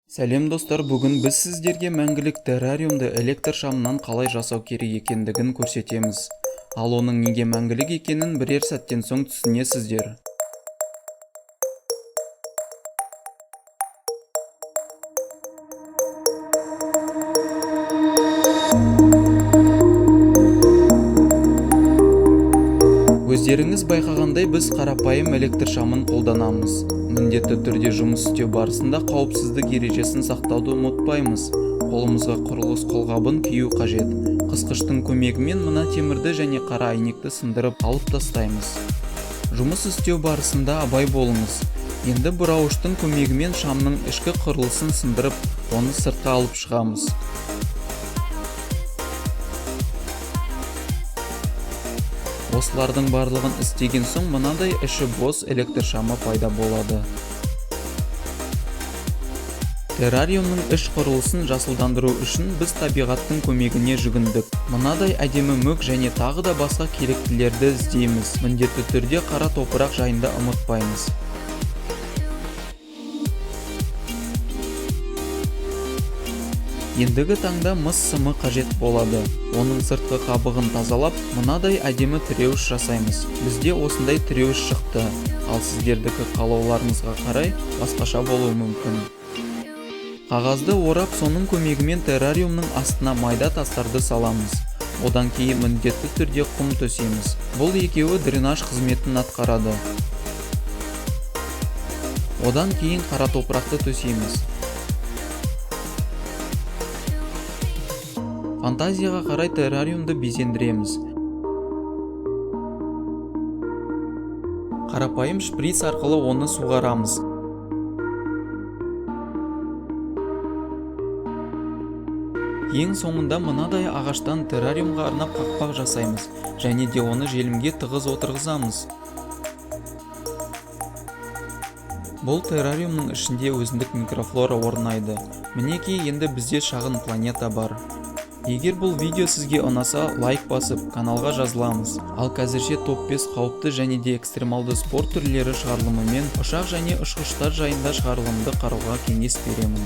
Сәлем достар, бүгін біз сіздерге мәңгілік террариумды электр шамынан қалай жасау керек екендігін көрсетеміз. Ал оның неге мәңгілік екенін бірер сәттен соң түсінесіздер. Өздеріңіз байқағандай біз қарапайым электр шамын қолданамыз. Міндетті түрде жұмыс істеу барысында қауіпсіздік ережесін сақтауды ұмытпаймыз. Қолымызға құрылыс қолғабын кию қажет. Қысқыштың көмегімен мына темірді және қара әйнекті сындырып алып тастаймыз. Жұмыс істеу барысында абай болыңыз. Енді бұрауыштың көмегімен шамның ішкі құрылысын сындырып, оны сыртқа алып шығамыз. Осылардың барлығын істеген соң мынадай іші бос электр шамы пайда болады. Террариумның іш құрылысын жасылдандыру үшін біз табиғаттың көмегіне жүгіндік. Мынадай әдемі мүк және тағы да басқа керектілерді іздейміз. Міндетті түрде қара топырақ жайында ұмытпаймыз. Ендігі таңда мыс сымы қажет болады. Оның сыртқы қабығын тазалап, мынадай әдемі тіреуіш жасаймыз. Бізде осындай тіреуіш шықты, ал сіздердікі қалауларыңызға қарай басқаша болуы мүмкін. Қағазды орап, соның көмегімен террариумның астына майда тастарды саламыз. Одан кейін міндетті түрде құм төсеміз. Бұл екеуі дренаж қызметін атқарады. Одан кейін қара топырақты төсеміз. Фантазияға қарай террариумды безендіреміз. Қарапайым шприц арқылы оны суғарамыз. Ең соңында мынадай ағаштан террариумға арнап қақпақ жасаймыз, және де оны желімге тығыз отырғызамыз. Бұл террариумның ішінде өзіндік микрофлора орнайды. Мінекей, енді бізде шағын планета бар. Егер бұл видео сізге ұнаса, лайк басып, каналға жазыламыз. Ал қазірше топ 5 қауіпті және де экстремалды спорт түрлері шығарылымымен ұшақ және ұшқыштар жайында шығарылымды қарауға кеңес беремін.